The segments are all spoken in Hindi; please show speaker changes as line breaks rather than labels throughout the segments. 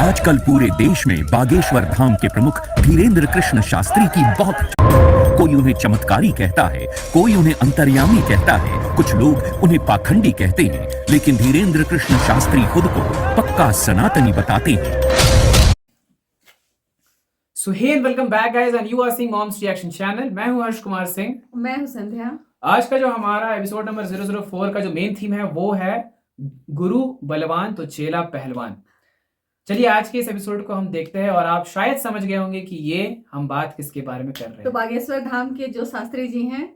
आजकल पूरे देश में बागेश्वर धाम के प्रमुख धीरेन्द्र कृष्ण शास्त्री की बहुत, कोई उन्हें चमत्कारी कहता है, कोई उन्हें अंतर्यामी कहता है, कुछ लोग उन्हें पाखंडी कहते हैं, लेकिन धीरेन्द्र कृष्ण शास्त्री खुद को पक्का सनातनी बताते हैं।
Suhel, welcome back guys and you are seeing mom's reaction channel. मैं हूं हर्ष कुमार सिंह।
मैं हूं संध्या।
आज का जो हमारा एपिसोड नंबर 004 का जो मेन थीम है वो है गुरु बलवान तो चेला पहलवान। चलिए आज के इस एपिसोड को हम देखते हैं और आप शायद समझ गए होंगे कि ये हम बात किसके बारे में कर रहे हैं।
तो बागेश्वर धाम के जो शास्त्री जी हैं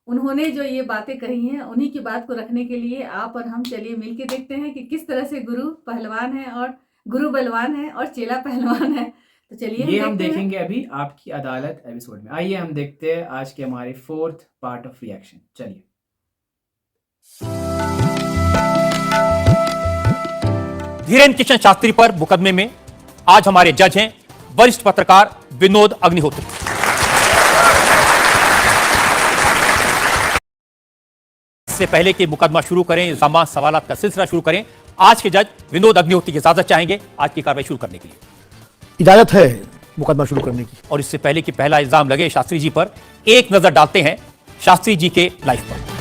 उन्होंने जो ये बातें कही हैं उन्हीं की बात को रखने के लिए आप और हम चलिए मिलके देखते हैं कि किस तरह से गुरु पहलवान है और गुरु बलवान है और चेला पहलवान है। तो चलिए
ये हम देखेंगे अभी आपकी अदालत एपिसोड में। आइए हम देखते हैं आज के हमारे 4th पार्ट ऑफ रिएक्शन। चलिए।
धीरेन्द्र कृष्ण शास्त्री पर मुकदमे में आज हमारे जज हैं वरिष्ठ पत्रकार विनोद अग्निहोत्री। इससे पहले कि मुकदमा शुरू करें, इल्जाम सवालात का सिलसिला शुरू करें, आज के जज विनोद अग्निहोत्री की इजाजत चाहेंगे आज की कार्रवाई शुरू करने के लिए।
इजाजत है मुकदमा शुरू करने की।
और इससे पहले कि पहला इल्जाम लगे शास्त्री जी पर, एक नजर डालते हैं शास्त्री जी के लाइफ पर।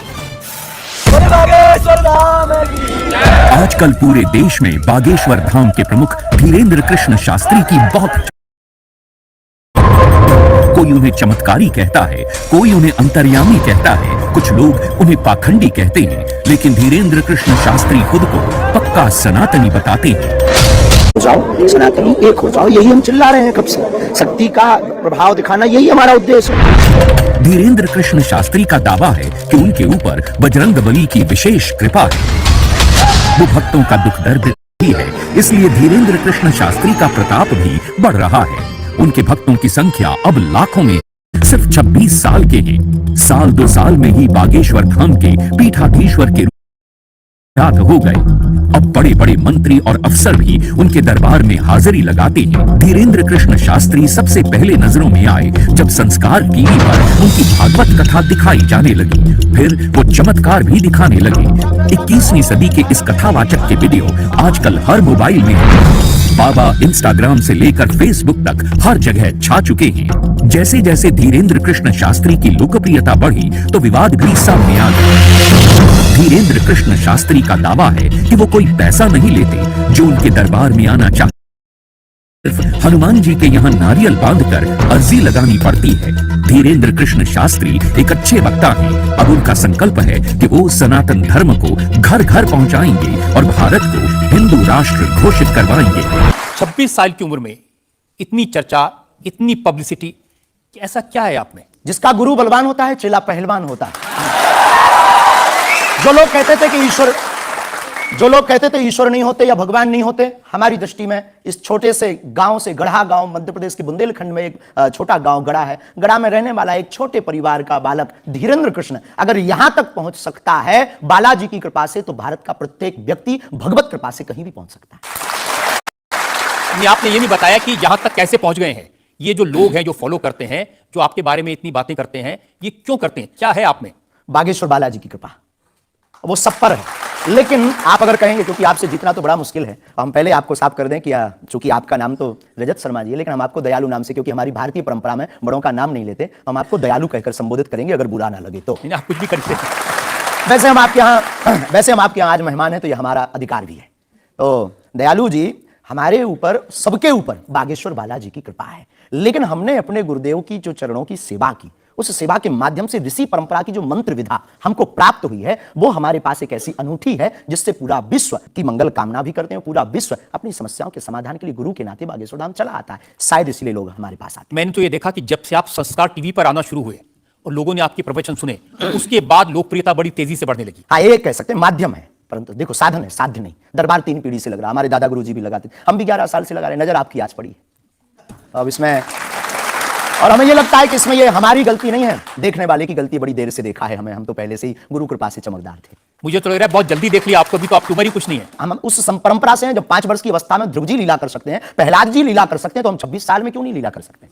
आजकल पूरे देश में बागेश्वर धाम के प्रमुख धीरेन्द्र कृष्ण शास्त्री की बहुत, कोई उन्हें चमत्कारी कहता है, कोई उन्हें अंतर्यामी कहता है, कुछ लोग उन्हें पाखंडी कहते हैं, लेकिन धीरेन्द्र कृष्ण शास्त्री खुद को पक्का सनातनी बताते हैं।
हो जाओ सनातनी, एक हो जाओ, यही हम चिल्ला रहे हैं कब से। शक्ति का प्रभाव दिखाना यही हमारा उद्देश्य है।
धीरेन्द्र कृष्ण शास्त्री का दावा है कि उनके ऊपर बजरंगबली की विशेष कृपा है। वो भक्तों का दुख दर्द भी है, इसलिए धीरेन्द्र कृष्ण शास्त्री का प्रताप भी बढ़ रहा है। उनके भक्तों की संख्या अब लाखों में सिर्फ 26 साल के हैं। साल 2 साल में ही बागेश्वर धाम के पीठाधीश्वर के याद हो गए। अब बड़े बड़े मंत्री और अफसर भी उनके दरबार में हाजिरी लगाते हैं। धीरेन्द्र कृष्ण शास्त्री सबसे पहले नजरों में आए जब संस्कार टीवी पर उनकी भागवत कथा दिखाई जाने लगी। फिर वो चमत्कार भी दिखाने लगे। 21वीं सदी के इस कथावाचक के वीडियो आजकल हर मोबाइल में है। बाबा इंस्टाग्राम से लेकर फेसबुक तक हर जगह छा चुके हैं। जैसे जैसे धीरेन्द्र कृष्ण शास्त्री की लोकप्रियता बढ़ी तो विवाद भी सामने आ गए। धीरेन्द्र कृष्ण शास्त्री का दावा है कि वो कोई पैसा नहीं लेते। जो उनके दरबार में आना चाहते सिर्फ हनुमान जी के यहाँ नारियल बांधकर अर्जी लगानी पड़ती है। धीरेन्द्र कृष्ण शास्त्री एक अच्छे वक्ता हैं। अब उनका संकल्प है कि वो सनातन धर्म को घर घर पहुंचाएंगे और भारत को हिंदू राष्ट्र घोषित करवाएंगे।
26 साल की उम्र में इतनी चर्चा, इतनी पब्लिसिटी, ऐसा क्या है आप में?
जिसका गुरु बलवान होता है चेला पहलवान होता है। जो लोग कहते थे ईश्वर नहीं होते या भगवान नहीं होते, हमारी दृष्टि में इस छोटे से गांव से, गढ़ा गांव, मध्य प्रदेश के बुंदेलखंड में एक छोटा गांव गढ़ा है। गढ़ा में रहने वाला एक छोटे परिवार का बालक धीरेन्द्र कृष्ण अगर यहां तक पहुंच सकता है बालाजी की कृपा से, तो भारत का प्रत्येक व्यक्ति भगवत कृपा से कहीं भी पहुंच सकता है।
आपने ये नहीं बताया कि यहां तक कैसे पहुंच गए हैं। ये जो लोग हैं, जो फॉलो करते हैं, जो आपके बारे में इतनी बातें करते हैं, ये क्यों करते हैं? क्या है आप में?
बागेश्वर बालाजी की कृपा, वो सब पर है। लेकिन आप अगर कहेंगे, क्योंकि आपसे जीतना तो बड़ा मुश्किल है, हम पहले आपको साफ कर दें कि चूंकि आपका नाम तो रजत शर्मा जी है, लेकिन हम आपको दयालु नाम से, क्योंकि हमारी भारतीय परंपरा में बड़ों का नाम नहीं लेते, हम आपको दयालु कहकर संबोधित करेंगे, अगर बुरा ना लगे तो।
आप कुछ भी करते हैं।
वैसे हम आपके यहाँ आज मेहमान हैं, तो यह हमारा अधिकार भी है। तो दयालु जी, हमारे ऊपर, सबके ऊपर बागेश्वर बालाजी की कृपा है, लेकिन हमने अपने गुरुदेव की जो चरणों की सेवा की, उस सेवा के माध्यम से ऋषि परंपरा की जो मंत्र विधा हमको प्राप्त हुई है, वो हमारे पास एक ऐसी अनूठी है जिससे पूरा विश्व की मंगल कामना भी करते हैं। पूरा विश्व अपनी समस्याओं के समाधान के लिए गुरु के नाते बागेश्वर धाम चला आता है। शायद इसलिए लोग हमारे पास आते हैं।
मैंने तो ये देखा कि जब से आप संस्कार टीवी पर आना शुरू हुए और लोगों ने आपके प्रवचन सुने, उसके बाद लोकप्रियता बड़ी तेजी से बढ़ने लगी।
हाँ, ये कह सकते हैं माध्यम है, परंतु देखो साधन है, साध्य नहीं। दरबार 3 पीढ़ी से लग रहा, हमारे दादा गुरु जी भी लगाते, हम भी 11 साल से लगा रहे। नजर आपकी आज पड़ी अब इसमें, और हमें ये लगता है कि इसमें ये हमारी गलती नहीं है, देखने वाले की गलती। बड़ी देर से देखा है हमें, हम तो पहले से ही गुरु कृपा से चमकदार थे।
मुझे तो लग रहा है बहुत जल्दी देख लिया आपको भी, तो आपकी उम्र ही कुछ नहीं है।
हम उस परंपरा से हैं, जब 5 वर्ष की अवस्था में ध्रुव जी लीला कर सकते हैं, प्रहलाद जी लीला कर सकते हैं, तो हम 26 साल में क्यों नहीं लीला कर सकते?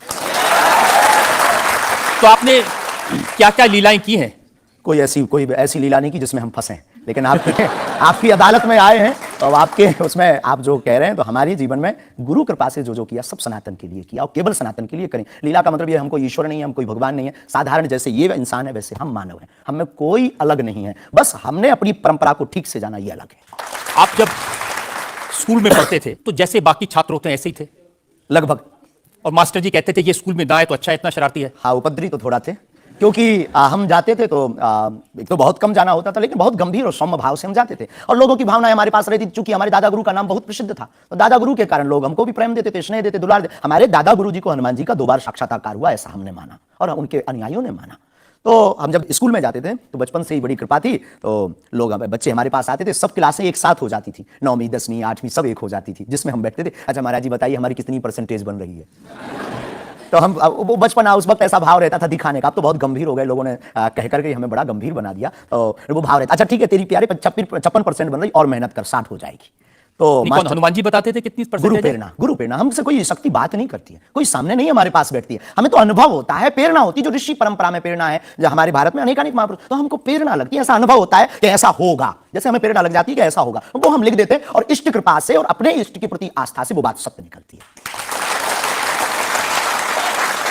तो आपने क्या क्या लीलाएं की हैं?
कोई ऐसी लीला नहीं की जिसमें हम फंसे, लेकिन आपकी अदालत में आए हैं तो आपके उसमें आप जो कह रहे हैं, तो हमारे जीवन में गुरु कृपा से जो किया सब सनातन के लिए किया और केवल सनातन के लिए करें। लीला का मतलब ये हम कोई ईश्वर नहीं है, हम कोई भगवान नहीं है, साधारण जैसे ये इंसान है वैसे हम मानव हैं, हम में कोई अलग नहीं है, बस हमने अपनी परंपरा को ठीक से जाना, ये अलग है।
आप जब स्कूल में पढ़ते थे तो जैसे बाकी छात्र होते हैं ऐसे ही थे
लगभग।
और मास्टर जी कहते थे ये स्कूल में ना आए तो अच्छा है, इतना शरारती है?
हाँ, उपद्रवी तो थोड़ा थे, क्योंकि हम जाते थे तो एक तो बहुत कम जाना होता था, लेकिन बहुत गंभीर और सौम्य भाव से हम जाते थे और लोगों की भावनाएं हमारे पास रहती थी। चूंकि हमारे दादा गुरु का नाम बहुत प्रसिद्ध था, तो दादा गुरु के कारण लोग हमको भी प्रेम देते थे, स्नेह देते, दुलार देते। हमारे दादा गुरु जी को हनुमान जी का 2 बार साक्षात्कार हुआ, ऐसा हमने माना और उनके अनुयायियों ने माना। तो हम जब स्कूल में जाते थे तो बचपन से ही बड़ी कृपा थी, तो लोग बच्चे हमारे पास आते थे, सब क्लासें एक साथ हो जाती थी, 9वीं 10वीं 8वीं सब एक हो जाती थी, जिसमें हम बैठते थे, अच्छा महाराज जी बताइए हमारी कितनी परसेंटेज बन रही है। तो हम वो बचपन उस वक्त ऐसा भाव रहता था दिखाने का। अब तो बहुत गंभीर हो गए, लोगों ने कह करके हमें बड़ा गंभीर बना दिया। तो वो भाव रहता, अच्छा ठीक है तेरी प्यारे 56% बन रही और मेहनत कर 60 हो जाएगी। तो
कौन हनुमान जी बताते थे कितनी परसेंटेज?
गुरु प्रेरणा। हमसे कोई शक्ति बात नहीं करती है, कोई सामने नहीं हमारे पास बैठती है, हमें तो अनुभव होता है, प्रेरणा होती है, जो ऋषि परंपरा में प्रेरणा है, जो हमारे भारत में अनेकानेक महापुरुष, तो हमको प्रेरणा लगती है, ऐसा अनुभव होता है कि ऐसा होगा, जैसे हमें प्रेरणा लग जाती है कि ऐसा होगा, वो हम लिख देते हैं और इष्ट कृपा से और अपने इष्ट के प्रति आस्था से वो बात सत्य निकलती है।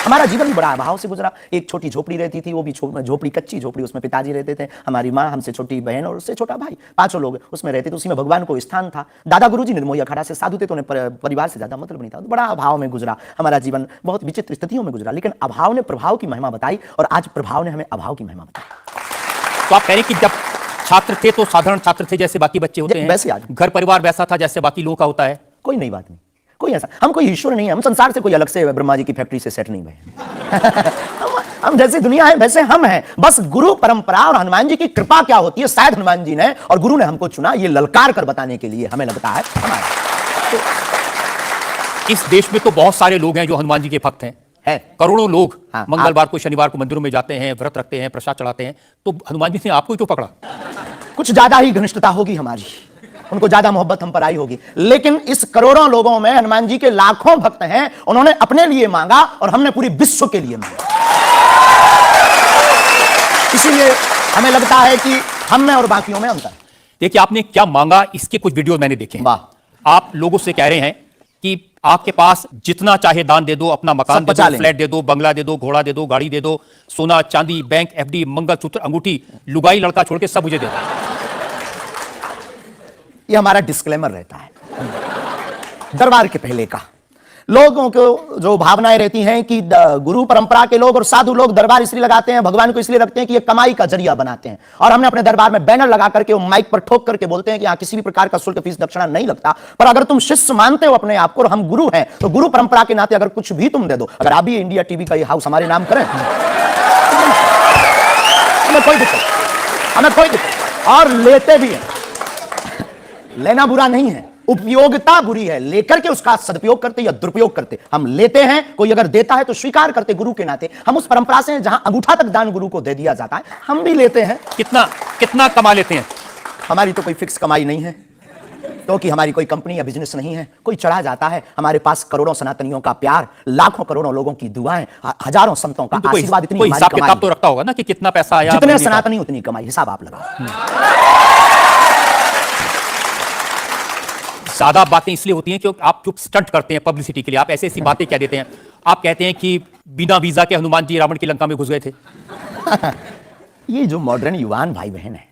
हमारा जीवन भी बड़ा अभाव से गुजरा। एक छोटी झोपड़ी रहती थी, वो भी झोपड़ी कच्ची झोपड़ी, उसमें पिताजी रहते थे, हमारी माँ, हमसे छोटी बहन और उससे छोटा भाई, 5 लोग उसमें रहते थे। उसी में भगवान को स्थान था। दादा गुरुजी निर्मोही अखाड़ा से साधु थे, तो उन्हें परिवार से ज्यादा मतलब नहीं था। बड़ा अभाव में गुजरा हमारा जीवन, बहुत विचित्र स्थितियों में गुजरा, लेकिन अभाव ने प्रभाव की महिमा बताई और आज प्रभाव ने हमें अभाव की महिमा बताई।
तो आप कह रहे हैं कि जब छात्र थे तो साधारण छात्र थे जैसे बाकी बच्चे होते हैं,
वैसे आज
घर परिवार वैसा था जैसे बाकी लोगों का होता है?
कोई नई बात नहीं, कोई ऐसा, हम कोई ईश्वर नहीं है, हम संसार से कोई अलग से ब्रह्मा जी की फैक्ट्री से सेट नहीं हुए। हम जैसे दुनिया है वैसे हम हैं, बस गुरु परंपरा और हनुमान जी की कृपा क्या होती है, शायद हनुमान जी ने और गुरु ने हमको चुना ये ललकार कर बताने के लिए, हमें लगता है हमारा।
इस देश में तो बहुत सारे लोग हैं जो हनुमान जी के भक्त हैं,
है
करोड़ों लोग।
हाँ,
मंगलवार को शनिवार को मंदिरों में जाते हैं, व्रत रखते हैं, प्रसाद चढ़ाते हैं, तो हनुमान जी ने आपको क्यों पकड़ा?
कुछ ज्यादा ही घनिष्ठता होगी हमारी, उनको ज्यादा मोहब्बत हम पर आई होगी, लेकिन इस करोड़ों लोगों में हनुमान जी के लाखों भक्त हैं, उन्होंने अपने लिए मांगा और हमने पूरी विश्व के लिए मांगा। इसीलिए हमें लगता है कि हम में और बाकियों में अंतर।
देखिए आपने क्या मांगा, इसके कुछ वीडियो मैंने देखे हैं। आप लोगों से कह रहे हैं कि आपके पास जितना चाहे दान दे दो, अपना मकान दे दो, फ्लैट दे दो, बंगला दे दो, घोड़ा दे दो, गाड़ी दे दो, सोना चांदी, बैंक, एफडी, मंगलसूत्र, अंगूठी, लुगाई लड़का छोड़ के सब मुझे दे दो।
ये हमारा डिस्क्लेमर रहता है दरबार के पहले का। लोगों को जो भावनाएं रहती हैं कि गुरु परंपरा के लोग और साधु लोग दरबार इसलिए लगाते हैं, भगवान को इसलिए रखते हैं कि ये कमाई का जरिया बनाते हैं, और हमने अपने दरबार में बैनर लगा करके वो माइक पर ठोक करके बोलते हैं कि यहाँ किसी भी प्रकार का शुल्क फीस दक्षिणा नहीं लगता, पर अगर तुम शिष्य मानते हो अपने आप को और हम गुरु हैं, तो गुरु परंपरा के नाते अगर कुछ भी तुम दे दो, अगर आप भी इंडिया टीवी का ये हाउस हमारे नाम करें, हमें कोई दिक्कत, और लेते भी हैं। लेना बुरा नहीं है, उपयोगिता बुरी है, लेकर के उसका सदुपयोग करते या दुरुपयोग करते। हम लेते हैं, कोई अगर देता है तो स्वीकार करते गुरु के नाते। हम उस परंपरा से जहां अंगूठा तक दान गुरु को दे दिया जाता है, हम भी लेते हैं।
कितना कमा लेते हैं?
हमारी तो कोई फिक्स कमाई नहीं है, क्योंकि हमारी कोई कंपनी या बिजनेस नहीं है। कोई चढ़ा जाता है, हमारे पास करोड़ों सनातनियों का प्यार, लाखों करोड़ों लोगों की दुआएं, हजारों संतों का आशीर्वाद, इतनी
हिसाब किताब तो रखता होगा ना कि कितना पैसा आया,
जितने सनातनी उतनी कमाई, हिसाब आप लगाओ।
ज्यादा बातें इसलिए होती हैं क्योंकि आप चुप स्टंट करते हैं पब्लिसिटी के लिए। आप ऐसी बातें कह देते हैं, आप कहते हैं कि बिना वीजा के हनुमान जी रावण की लंका में घुस गए थे।
ये जो मॉडर्न युवान भाई बहन है,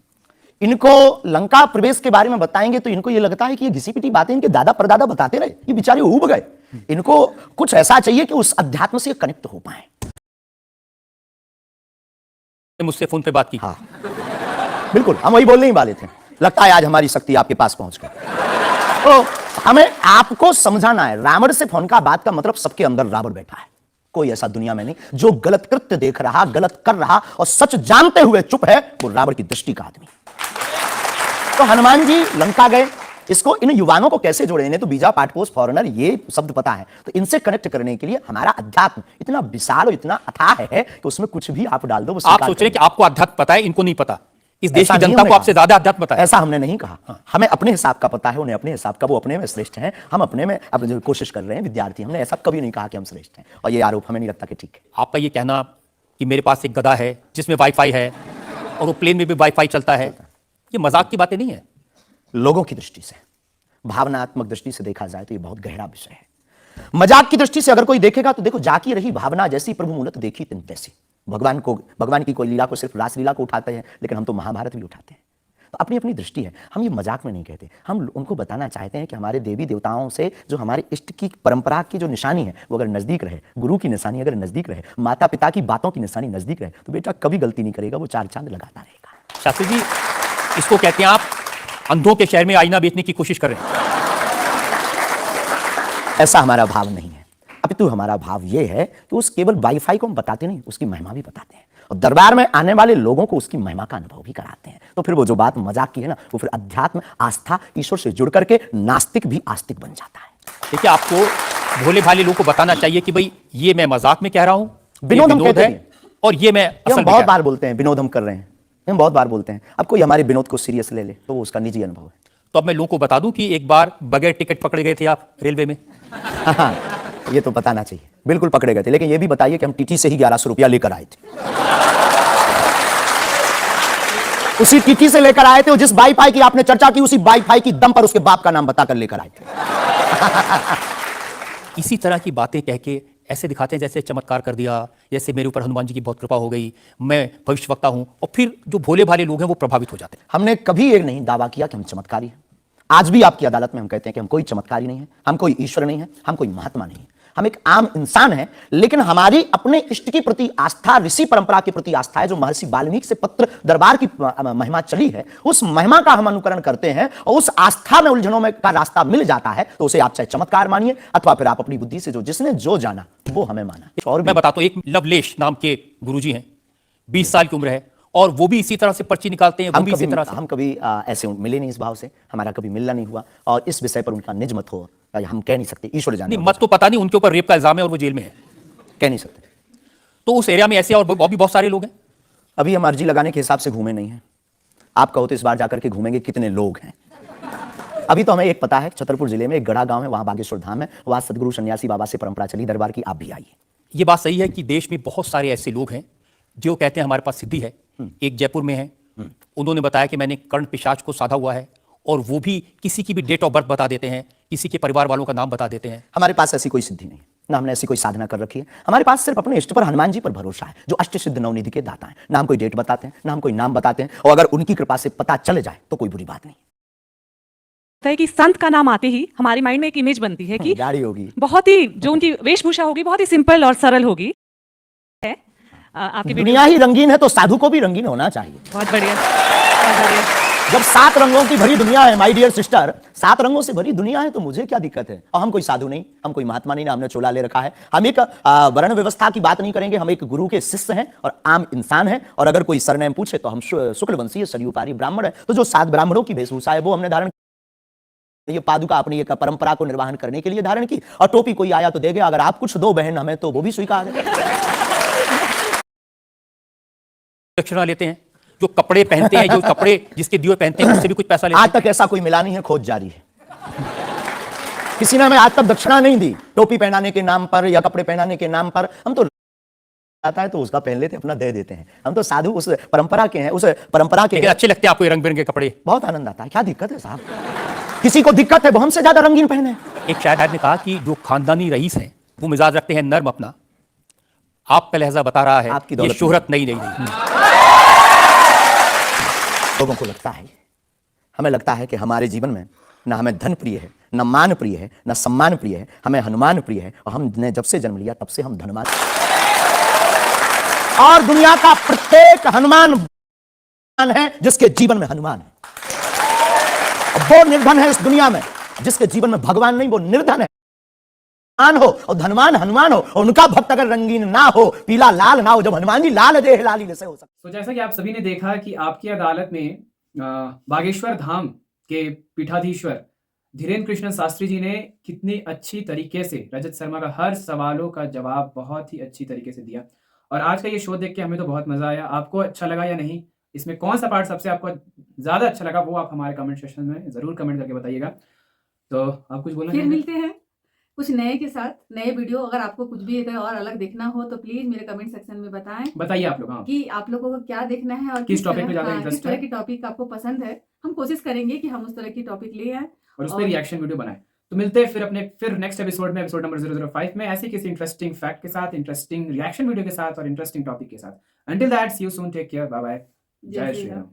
इनको लंका प्रवेश के बारे में बताएंगे तो इनको ये लगता है कि ये घिसी पिटी बातें इनके दादा परदादा बताते रहे, ये बेचारे ऊब गए। इनको कुछ ऐसा चाहिए कि उस अध्यात्म से कनेक्ट हो पाए।
मुझसे फोन पे बात की।
हाँ बिल्कुल, हम वही बोलने ही वाले थे। लगता है आज हमारी शक्ति आपके पास पहुंच गई। तो हमें आपको समझाना है, रावण से फोन का बात का मतलब सबके अंदर रावण बैठा है। कोई ऐसा दुनिया में नहीं जो गलत कृत्य देख रहा, गलत कर रहा और सच जानते हुए चुप है, वो रावण की दृष्टि का आदमी। तो हनुमान जी लंका गए, इसको इन युवाओं को कैसे जोड़े? इन्हें तो बीजा पाठपोष फॉरेनर ये शब्द पता है, तो इनसे कनेक्ट करने के लिए हमारा अध्यात्म इतना विशाल और इतना अथाह है कि उसमें कुछ भी आप डाल दो।
आप सोच रहे हैं कि आपको अध्यात्म पता है, इनको नहीं पता? इस देश की जनता को आपसे ज्यादा अध्यात्म पता है?
ऐसा हमने नहीं कहा। हमें अपने हिसाब का पता है, उन्हें अपने हिसाब का। वो अपने में श्रेष्ठ हैं, हम अपने में अपनी कोशिश कर रहे हैं, विद्यार्थी। हमने ऐसा कभी नहीं कहा कि हम श्रेष्ठ हैं, और ये आरोप हमें नहीं लगता कि ठीक है।
आपका ये कहना कि मेरे पास एक गधा है जिसमें वाईफाई है, और वो प्लेन में भी वाईफाई चलता है। ये मजाक की बातें नहीं है।
लोगों की दृष्टि से, भावनात्मक दृष्टि से देखा जाए तो ये बहुत गहरा विषय है। मजाक की दृष्टि से अगर कोई देखेगा तो देखो, जाकी रही भावना जैसी प्रभु मूलत देखी तिन तैसी। भगवान की कोई लीला को सिर्फ रासलीला को उठाते हैं, लेकिन हम तो महाभारत भी उठाते हैं। तो अपनी अपनी दृष्टि है, हम ये मजाक में नहीं कहते। हम उनको बताना चाहते हैं कि हमारे देवी देवताओं से जो हमारे इष्ट की परंपरा की जो निशानी है वो अगर नजदीक रहे, गुरु की निशानी अगर नजदीक रहे, माता पिता की बातों की निशानी नजदीक रहे, तो बेटा कभी गलती नहीं करेगा, वो चार चांद लगाता रहेगा।
शास्त्री जी, इसको कहते हैं आप अंधों के शहर में आईना बेचने की कोशिश कर रहे हैं।
ऐसा हमारा भाव नहीं है, अपितु हमारा भाव यह है कि उस केवल वाईफाई को हम बताते नहीं, उसकी महिमा भी बताते हैं और दरबार में आने वाले लोगों को उसकी महिमा का अनुभव भी कराते हैं। तो फिर वो जो बात मजाक की है ना, वो फिर अध्यात्म, आस्था, ईश्वर से जुड़ करके नास्तिक भी आस्तिक बन जाता है।
देखिए, आपको भोले भाले लोगों को बताना चाहिए कि भाई ये मैं मजाक में कह रहा हूं,
विनोद हम कहते हैं,
और ये मैं असल
हम
में
बहुत बार बोलते हैं विनोद हम कर रहे हैं, हम बहुत बार बोलते हैं। अब कोई हमारे विनोद को सीरियस ले ले तो वो उसका निजी अनुभव है।
तो अब मैं लोगों को बता दूं कि एक बार बगैर टिकट पकड़े गए थे आप रेलवे में।
हाँ, ये तो बताना चाहिए, बिल्कुल पकड़े गए थे, लेकिन ये भी बताइए कि हम टीटी से ही 1100 रुपया लेकर आए थे। उसी टीटी से लेकर आए थे, और जिस वाईफाई की आपने चर्चा की उसी वाईफाई की दम पर उसके बाप का नाम बताकर लेकर आए थे।
इसी तरह की बातें कह के ऐसे दिखाते हैं जैसे चमत्कार कर दिया, जैसे मेरे ऊपर हनुमान जी की बहुत कृपा हो गई, मैं भविष्यवक्ता हूं, और फिर जो भोले भाले लोग हैं वो प्रभावित हो जाते हैं।
हमने कभी ये नहीं दावा किया कि हम चमत्कारी हैं। आज भी आपकी अदालत में हम कहते हैं कि हम कोई चमत्कारी नहीं है, हम कोई ईश्वर नहीं है, हम कोई महात्मा नहीं है, हम एक आम इंसान हैं। लेकिन हमारी अपने इष्ट के प्रति आस्था, ऋषि परंपरा के प्रति आस्था है, जो महर्षि वाल्मीकि से पत्र दरबार की महिमा चली है, उस महिमा का हम अनुकरण करते हैं और उस आस्था में उलझनों में का रास्ता मिल जाता है, तो उसे आप चाहे चमत्कार मानिए अथवा फिर आप अपनी बुद्धि से जो जिसने जो जाना वो हमें माना।
और मैं बताता हूं, एक लवलेश नाम के गुरुजी हैं, 20 साल की उम्र है, और वो भी इसी तरह से पर्ची निकालते हैं।
हम कभी ऐसे मिले नहीं, इस भाव से हमारा कभी मिलना नहीं हुआ, और इस विषय पर उनका निज मत हो हम कह नहीं सकते, ईश्वर जाने।
मत तो पता नहीं, उनके ऊपर रेप का इल्जाम है और वो जेल में है,
कह नहीं सकते।
तो उस एरिया में ऐसे और भी बहुत सारे लोग हैं।
अभी हम अर्जी लगाने के हिसाब से घूमे नहीं हैं। आप कहो तो इस बार जाकर के घूमेंगे कितने लोग हैं। अभी तो हमें एक पता है, छतरपुर जिले में एक गड़ा गांव है, वहां बागेश्वर धाम है, वहां सदगुरु सन्यासी बाबा से परंपरा चली दरबार की, आप भी आइए।
ये बात सही है कि देश में बहुत सारे ऐसे लोग हैं जो कहते हैं हमारे पास सिद्धि है। एक जयपुर में है, उन्होंने बताया कि मैंने कर्ण पिशाच को साधा हुआ है, और वो भी किसी की भी डेट ऑफ बर्थ बता देते हैं, किसी के परिवार वालों का नाम बता देते हैं।
हमारे पास ऐसी कोई सिद्धि नहीं, ना हमने ऐसी कोई साधना कर रखी है। हमारे पास सिर्फ अपने इष्ट पर हनुमान जी पर भरोसा है, जो अष्ट सिद्ध नवनिधि के दाता हैं। ना हम कोई डेट बताते हैं, ना हम कोई नाम बताते हैं, और अगर उनकी कृपा से पता चले जाए तो कोई बुरी बात नहीं
है कि संत का नाम आते ही हमारे माइंड में एक इमेज बनती है कि
गाड़ी होगी,
बहुत ही जो उनकी वेशभूषा होगी बहुत ही सिंपल और सरल होगी। है आपकी
दुनिया ही रंगीन है तो साधु को भी रंगीन होना चाहिए।
बहुत बढ़िया, बहुत बढ़िया।
जब 7 रंगों की भरी दुनिया है माय डियर सिस्टर, 7 रंगों से भरी दुनिया है, तो मुझे क्या दिक्कत है। और हम कोई साधु नहीं, हम कोई महात्मा नहीं, ना हमने चोला ले रखा है। हम एक वर्ण व्यवस्था की बात नहीं करेंगे, हम एक गुरु के शिष्य हैं और आम इंसान हैं। और अगर कोई सरनेम पूछे तो हम शुक्ल वंशीय सरयूपारी ब्राह्मण है। तो जो 7 ब्राह्मणों की वेशभूषा है वो हमने धारण, ये पादुका अपनी एक परंपरा को निर्वहन करने के लिए धारण की, और टोपी कोई आया तो दे गया, अगर आप कुछ दो बहन हमें तो वो भी स्वीकार है।
दक्षिणा लेते हैं, जो कपड़े पहनते हैं, जो कपड़े जिसके दिए पहनते हैं उससे भी कुछ पैसा लेते हैं।
आज तक ऐसा कोई मिला नहीं है, खोज जारी है। किसी ने हमें आज तक दक्षिणा नहीं दी, टोपी पहनाने के नाम पर या कपड़े पहनाने के नाम पर। हम तो आता है तो उसका पहन लेते, अपना दे देते हैं। हम तो साधु उस परंपरा के हैं, उस परंपरा के।
अच्छे लगते हैं आपको रंग बिरंगे कपड़े,
बहुत आनंद आता है। क्या दिक्कत है साहब, किसी को दिक्कत है वो हमसे ज्यादा रंगीन पहने।
एक शायर ने कहा कि जो खानदानी रईस हैं वो मिजाज रखते हैं नर्म अपना, आपका लहजा बता रहा है
आपकी
ये शोहरत नहीं।
लोगों को लगता है, हमें लगता है कि हमारे जीवन में ना हमें धन प्रिय है, ना मान प्रिय है, ना सम्मान प्रिय है, हमें हनुमान प्रिय है। और हमने जब से जन्म लिया तब से हम धनवान, और दुनिया का प्रत्येक हनुमान है जिसके जीवन में हनुमान है। वो निर्धन है इस दुनिया में जिसके जीवन में भगवान नहीं, वो निर्धन है। हो और धनवान हनुमान हो, और उनका भक्त अगर रंगीन ना हो, पीला लाल ना हो, जब हनुमान जी लाल देह लाली जैसे हो सकते।
तो जैसा कि आप सभी ने देखा कि आपकी अदालत में बागेश्वर धाम के पीठाधीश्वर धीरेन्द्र कृष्ण शास्त्री जी ने कितनी अच्छी तरीके से रजत शर्मा का हर सवालों का जवाब बहुत ही अच्छी तरीके से दिया। और आज का ये शो देख के हमें तो बहुत मजा आया। आपको अच्छा लगा या नहीं, इसमें कौन सा पार्ट सबसे आपको ज्यादा अच्छा लगा, वो आप हमारे कमेंट सेक्शन में जरूर कमेंट करके बताइएगा। तो आप कुछ बोलना
फिर
चाहेंगे?
मिलते हैं कुछ नए के साथ नए वीडियो। अगर आपको कुछ भी अगर और अलग देखना हो तो प्लीज मेरे कमेंट सेक्शन में बताएं
बताइए आप लोग। हाँ,
कि आप लोगों को क्या देखना है और
किस टॉपिक पे ज्यादा
किस
इंटरेस्ट
तरह
है
की टॉपिक आपको पसंद है। हम कोशिश करेंगे कि हम उस तरह की टॉपिक ले आए
और उस पर रिएक्शन वीडियो बनाए। तो मिलते हैं फिर नेक्स्ट एपिसोड में, एपिसोड नंबर 005 में, ऐसे किसी इंटरेस्टिंग फैक्ट के साथ, इंटरेस्टिंग रिएक्शन वीडियो के साथ और इंटरेस्टिंग टॉपिक के साथ। Until that, see you soon, take care, bye bye, जय श्री राम।